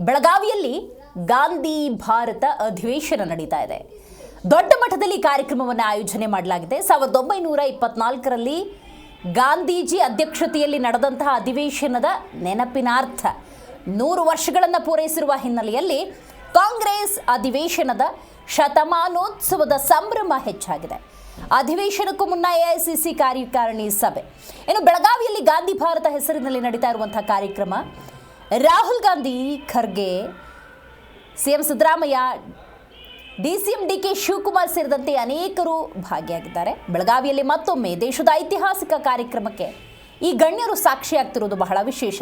ಬೆಳಗಾವಿಯಲ್ಲಿ ಗಾಂಧಿ ಭಾರತ ಅಧಿವೇಶನ ನಡೀತಾ ಇದೆ. ದೊಡ್ಡ ಮಟ್ಟದಲ್ಲಿ ಕಾರ್ಯಕ್ರಮವನ್ನು ಆಯೋಜನೆ ಮಾಡಲಾಗಿದೆ. 1924ರಲ್ಲಿ ಗಾಂಧೀಜಿ ಅಧ್ಯಕ್ಷತೆಯಲ್ಲಿ ನಡೆದಂತಹ ಅಧಿವೇಶನದ ನೆನಪಿನಾರ್ಥ 100 ವರ್ಷಗಳನ್ನು ಪೂರೈಸಿರುವ ಹಿನ್ನೆಲೆಯಲ್ಲಿ ಕಾಂಗ್ರೆಸ್ ಅಧಿವೇಶನದ ಶತಮಾನೋತ್ಸವದ ಸಂಭ್ರಮ ಹೆಚ್ಚಾಗಿದೆ. ಅಧಿವೇಶನಕ್ಕೂ ಮುನ್ನ ಎಐಸಿಸಿ ಕಾರ್ಯಕಾರಿಣಿ ಸಭೆ. ಇನ್ನು ಬೆಳಗಾವಿಯಲ್ಲಿ ಗಾಂಧಿ ಭಾರತ ಹೆಸರಿನಲ್ಲಿ ನಡೀತಾ ಇರುವಂತಹ ಕಾರ್ಯಕ್ರಮ ರಾಹುಲ್ ಗಾಂಧಿ, ಖರ್ಗೆ, ಸಿಎಂ ಸಿದ್ದರಾಮಯ್ಯ, ಡಿಸಿಎಂ ಡಿಕೆ ಶಿವಕುಮಾರ್ ಸೇರಿದಂತೆ ಅನೇಕರು ಭಾಗಿಯಾಗಿದ್ದಾರೆ. ಬೆಳಗಾವಿಯಲ್ಲಿ ಮತ್ತೊಮ್ಮೆ ದೇಶದ ಐತಿಹಾಸಿಕ ಕಾರ್ಯಕ್ರಮಕ್ಕೆ ಈ ಗಣ್ಯರು ಸಾಕ್ಷಿಯಾಗ್ತಿರೋದು ಬಹಳ ವಿಶೇಷ.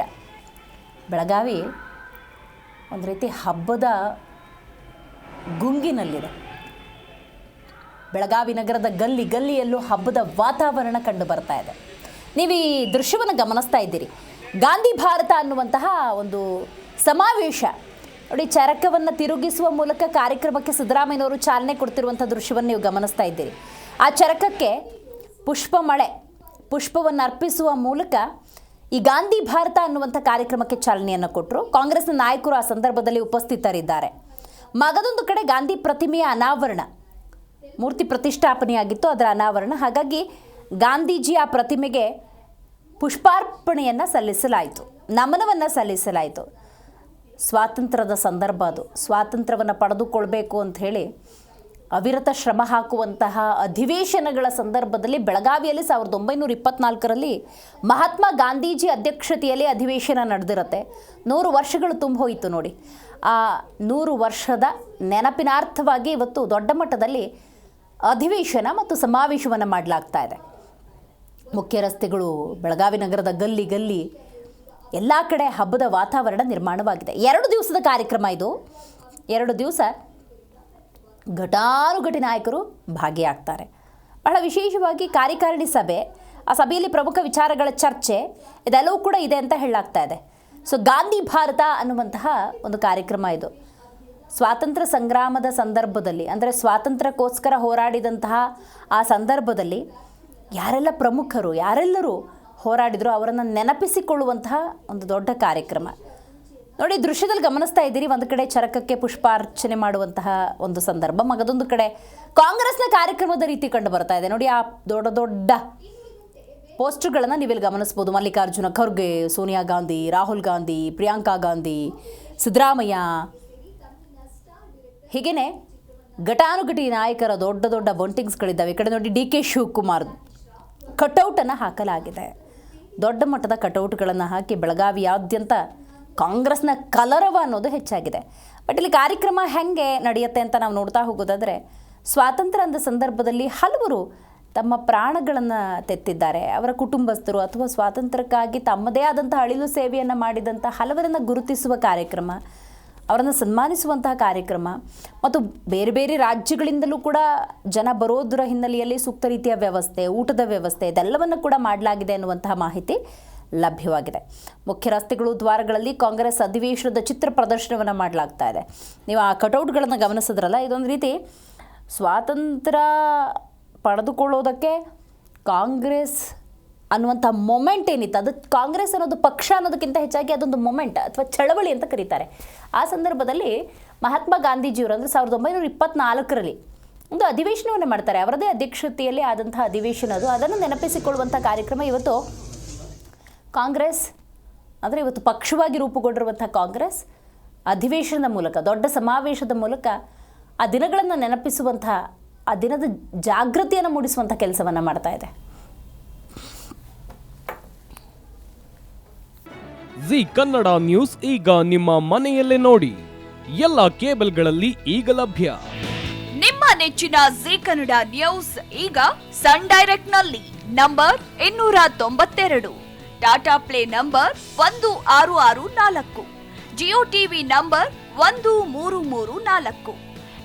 ಬೆಳಗಾವಿ ಒಂದು ರೀತಿ ಹಬ್ಬದ ಗುಂಗಿನಲ್ಲಿದೆ. ಬೆಳಗಾವಿ ನಗರದ ಗಲ್ಲಿ ಗಲ್ಲಿಯಲ್ಲೂ ಹಬ್ಬದ ವಾತಾವರಣ ಕಂಡು ಬರ್ತಾ ಇದೆ. ನೀವು ಈ ದೃಶ್ಯವನ್ನು ಗಮನಿಸ್ತಾ ಇದ್ದೀರಿ. ಗಾಂಧಿ ಭಾರತ ಅನ್ನುವಂತಹ ಒಂದು ಸಮಾವೇಶ ನೋಡಿ, ಚರಕವನ್ನು ತಿರುಗಿಸುವ ಮೂಲಕ ಕಾರ್ಯಕ್ರಮಕ್ಕೆ ಸಿದ್ದರಾಮಯ್ಯನವರು ಚಾಲನೆ ಕೊಡ್ತಿರುವಂಥ ದೃಶ್ಯವನ್ನು ನೀವು ಗಮನಿಸ್ತಾ ಇದ್ದೀರಿ. ಆ ಚರಕಕ್ಕೆ ಪುಷ್ಪವನ್ನು ಅರ್ಪಿಸುವ ಮೂಲಕ ಈ ಗಾಂಧಿ ಭಾರತ ಅನ್ನುವಂಥ ಕಾರ್ಯಕ್ರಮಕ್ಕೆ ಚಾಲನೆಯನ್ನು ಕೊಟ್ಟರು. ಕಾಂಗ್ರೆಸ್ನ ನಾಯಕರು ಆ ಸಂದರ್ಭದಲ್ಲಿ ಉಪಸ್ಥಿತರಿದ್ದಾರೆ. ಮಗದೊಂದು ಕಡೆ ಗಾಂಧಿ ಪ್ರತಿಮೆಯ ಅನಾವರಣ, ಮೂರ್ತಿ ಪ್ರತಿಷ್ಠಾಪನೆಯಾಗಿತ್ತು, ಅದರ ಅನಾವರಣ. ಹಾಗಾಗಿ ಗಾಂಧೀಜಿ ಆ ಪ್ರತಿಮೆಗೆ ಪುಷ್ಪಾರ್ಪಣೆಯನ್ನು ಸಲ್ಲಿಸಲಾಯಿತು, ನಮನವನ್ನು ಸಲ್ಲಿಸಲಾಯಿತು. ಸ್ವಾತಂತ್ರ್ಯದ ಸಂದರ್ಭ ಅದು. ಸ್ವಾತಂತ್ರ್ಯವನ್ನು ಪಡೆದುಕೊಳ್ಬೇಕು ಅಂಥೇಳಿ ಅವಿರತ ಶ್ರಮ ಹಾಕುವಂತಹ ಅಧಿವೇಶನಗಳ ಸಂದರ್ಭದಲ್ಲಿ ಬೆಳಗಾವಿಯಲ್ಲಿ 1924ರಲ್ಲಿ ಮಹಾತ್ಮ ಗಾಂಧೀಜಿ ಅಧ್ಯಕ್ಷತೆಯಲ್ಲಿ ಅಧಿವೇಶನ ನಡೆದಿರುತ್ತೆ. 100 ವರ್ಷಗಳು ತುಂಬ ಹೋಯಿತು ನೋಡಿ. ಆ 100 ವರ್ಷದ ನೆನಪಿನಾರ್ಥವಾಗಿ ಇವತ್ತು ದೊಡ್ಡ ಮಟ್ಟದಲ್ಲಿ ಅಧಿವೇಶನ ಮತ್ತು ಸಮಾವೇಶವನ್ನು ಮಾಡಲಾಗ್ತಾ ಇದೆ. ಮುಖ್ಯ ರಸ್ತೆಗಳು, ಬೆಳಗಾವಿ ನಗರದ ಗಲ್ಲಿ ಗಲ್ಲಿ ಎಲ್ಲ ಕಡೆ ಹಬ್ಬದ ವಾತಾವರಣ ನಿರ್ಮಾಣವಾಗಿದೆ. 2 ದಿವಸದ ಕಾರ್ಯಕ್ರಮ ಇದು. 2 ದಿವಸ ಘಟಾನುಘಟಿ ನಾಯಕರು ಭಾಗಿಯಾಗ್ತಾರೆ. ಬಹಳ ವಿಶೇಷವಾಗಿ ಕಾರ್ಯಕಾರಿಣಿ ಸಭೆ, ಆ ಸಭೆಯಲ್ಲಿ ಪ್ರಮುಖ ವಿಚಾರಗಳ ಚರ್ಚೆ ಇದೆಲ್ಲವೂ ಕೂಡ ಇದೆ ಅಂತ ಹೇಳಲಾಗ್ತಾ ಇದೆ. ಸೊ ಗಾಂಧಿ ಭಾರತ ಅನ್ನುವಂತಹ ಒಂದು ಕಾರ್ಯಕ್ರಮ ಇದು. ಸ್ವಾತಂತ್ರ್ಯ ಸಂಗ್ರಾಮದ ಸಂದರ್ಭದಲ್ಲಿ, ಅಂದರೆ ಸ್ವಾತಂತ್ರ್ಯಕ್ಕೋಸ್ಕರ ಹೋರಾಡಿದಂತಹ ಆ ಸಂದರ್ಭದಲ್ಲಿ ಯಾರೆಲ್ಲ ಪ್ರಮುಖರು, ಯಾರೆಲ್ಲರೂ ಹೋರಾಡಿದ್ರು ಅವರನ್ನು ನೆನಪಿಸಿಕೊಳ್ಳುವಂತಹ ಒಂದು ದೊಡ್ಡ ಕಾರ್ಯಕ್ರಮ. ನೋಡಿ, ದೃಶ್ಯದಲ್ಲಿ ಗಮನಿಸ್ತಾ ಇದ್ದೀರಿ. ಒಂದು ಕಡೆ ಚರಕಕ್ಕೆ ಪುಷ್ಪಾರ್ಚನೆ ಮಾಡುವಂತಹ ಒಂದು ಸಂದರ್ಭ, ಮಗದೊಂದು ಕಡೆ ಕಾಂಗ್ರೆಸ್ನ ಕಾರ್ಯಕ್ರಮದ ರೀತಿ ಕಂಡು ಬರ್ತಾ ಇದೆ. ನೋಡಿ, ಆ ದೊಡ್ಡ ದೊಡ್ಡ ಪೋಸ್ಟರ್ಗಳನ್ನು ನೀವಿಲ್ಲಿ ಗಮನಿಸ್ಬೋದು. ಮಲ್ಲಿಕಾರ್ಜುನ ಖರ್ಗೆ, ಸೋನಿಯಾ ಗಾಂಧಿ, ರಾಹುಲ್ ಗಾಂಧಿ, ಪ್ರಿಯಾಂಕಾ ಗಾಂಧಿ, ಸಿದ್ದರಾಮಯ್ಯ, ಹೀಗೇನೆ ಘಟಾನುಘಟಿ ನಾಯಕರ ದೊಡ್ಡ ದೊಡ್ಡ ಬಂಟಿಂಗ್ಸ್ಗಳಿದ್ದಾವೆ. ಈ ಕಡೆ ನೋಡಿ, ಡಿ ಕೆ ಶಿವಕುಮಾರ್ ಕಟೌಟನ್ನು ಹಾಕಲಾಗಿದೆ. ದೊಡ್ಡ ಮಟ್ಟದ ಕಟೌಟ್ಗಳನ್ನು ಹಾಕಿ ಬೆಳಗಾವಿಯಾದ್ಯಂತ ಕಾಂಗ್ರೆಸ್ನ ಕಲರವ ಅನ್ನೋದು ಹೆಚ್ಚಾಗಿದೆ. ಬಟ್ ಇಲ್ಲಿ ಕಾರ್ಯಕ್ರಮ ಹೆಂಗೆ ನಡೆಯುತ್ತೆ ಅಂತ ನಾವು ನೋಡ್ತಾ ಹೋಗೋದಾದರೆ, ಸ್ವಾತಂತ್ರ್ಯ ಅಂದ ಸಂದರ್ಭದಲ್ಲಿ ಹಲವರು ತಮ್ಮ ಪ್ರಾಣಗಳನ್ನು ತೆತ್ತಿದ್ದಾರೆ. ಅವರ ಕುಟುಂಬಸ್ಥರು ಅಥವಾ ಸ್ವಾತಂತ್ರ್ಯಕ್ಕಾಗಿ ತಮ್ಮದೇ ಆದಂಥ ಅಳಿಲು ಸೇವೆಯನ್ನು ಮಾಡಿದಂಥ ಹಲವರನ್ನು ಗುರುತಿಸುವ ಕಾರ್ಯಕ್ರಮ, ಅವರನ್ನು ಸನ್ಮಾನಿಸುವಂತಹ ಕಾರ್ಯಕ್ರಮ ಮತ್ತು ಬೇರೆ ಬೇರೆ ರಾಜ್ಯಗಳಿಂದಲೂ ಕೂಡ ಜನ ಬರೋದರ ಹಿನ್ನೆಲೆಯಲ್ಲಿ ಸೂಕ್ತ ರೀತಿಯ ವ್ಯವಸ್ಥೆ, ಊಟದ ವ್ಯವಸ್ಥೆ ಇದೆಲ್ಲವನ್ನು ಕೂಡ ಮಾಡಲಾಗಿದೆ ಅನ್ನುವಂತಹ ಮಾಹಿತಿ ಲಭ್ಯವಾಗಿದೆ. ಮುಖ್ಯ ರಸ್ತೆಗಳು, ದ್ವಾರಗಳಲ್ಲಿ ಕಾಂಗ್ರೆಸ್ ಅಧಿವೇಶನದ ಚಿತ್ರ ಪ್ರದರ್ಶನವನ್ನು ಮಾಡಲಾಗ್ತಾ ಇದೆ. ನೀವು ಆ ಕಟೌಟ್ಗಳನ್ನು ಗಮನಿಸಿದ್ರಲ್ಲ, ಇದೊಂದು ರೀತಿ ಸ್ವಾತಂತ್ರ್ಯ ಪಡೆದುಕೊಳ್ಳೋದಕ್ಕೆ ಕಾಂಗ್ರೆಸ್ ಅನ್ನುವಂಥ ಮೊಮೆಂಟ್ ಏನಿತ್ತು, ಅದು ಕಾಂಗ್ರೆಸ್ ಅನ್ನೋದು ಪಕ್ಷ ಅನ್ನೋದಕ್ಕಿಂತ ಹೆಚ್ಚಾಗಿ ಅದೊಂದು ಮೊಮೆಂಟ್ ಅಥವಾ ಚಳವಳಿ ಅಂತ ಕರೀತಾರೆ. ಆ ಸಂದರ್ಭದಲ್ಲಿ ಮಹಾತ್ಮ ಗಾಂಧೀಜಿಯವರು ಅಂದರೆ 1924ರಲ್ಲಿ ಒಂದು ಅಧಿವೇಶನವನ್ನು ಮಾಡ್ತಾರೆ. ಅವರದೇ ಅಧ್ಯಕ್ಷತೆಯಲ್ಲಿ ಆದಂಥ ಅಧಿವೇಶನ ಅದು. ಅದನ್ನು ನೆನಪಿಸಿಕೊಳ್ಳುವಂಥ ಕಾರ್ಯಕ್ರಮ ಇವತ್ತು ಕಾಂಗ್ರೆಸ್ ಅಂದರೆ ಇವತ್ತು ಪಕ್ಷವಾಗಿ ರೂಪುಗೊಂಡಿರುವಂಥ ಕಾಂಗ್ರೆಸ್ ಅಧಿವೇಶನದ ಮೂಲಕ, ದೊಡ್ಡ ಸಮಾವೇಶದ ಮೂಲಕ ಆ ದಿನಗಳನ್ನು ನೆನಪಿಸುವಂಥ, ಆ ದಿನದ ಜಾಗೃತಿಯನ್ನು ಮೂಡಿಸುವಂಥ ಕೆಲಸವನ್ನು ಮಾಡ್ತಾ ಇದೆ. ಜಿ ಕನ್ನಡ ನ್ಯೂಸ್ ಈಗ ನಿಮ್ಮ ಮನೆಯಲ್ಲೇ ನೋಡಿ. ಎಲ್ಲ ಕೇಬಲ್ಗಳಲ್ಲಿ ಈಗ ಲಭ್ಯ. ನಿಮ್ಮ ನೆಚ್ಚಿನ ಜಿ ಕನ್ನಡ ನ್ಯೂಸ್ ಈಗ ಸನ್ ಡೈರೆಕ್ಟ್ ನಲ್ಲಿ number 292, Tata play number 1664, Jio TV number 1334,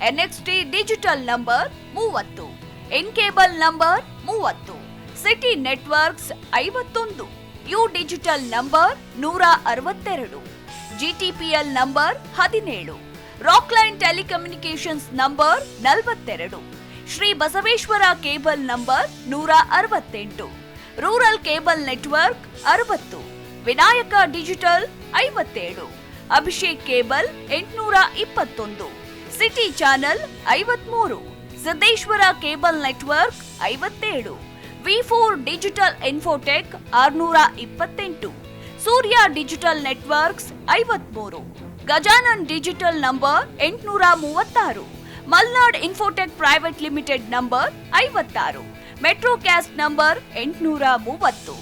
NXT digital number 30, in cable number 30, city networks 51, U digital number 162, GTPL number 17, Rockline telecommunications number 42, Shri Basaveshwara cable number 168, rural cable network 60, Vinayaka digital 57, Abhishek cable 821, city channel 53, Siddeshwara cable network 57, V4 digital Infotech 628, Surya digital networks 53, Gajanan digital number 836, Malnad Infotech private limited number 56, Metrocast number 830,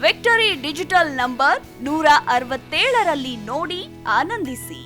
Victory digital number 167ರಲ್ಲಿ ನೋಡಿ ಆನಂದಿಸಿ.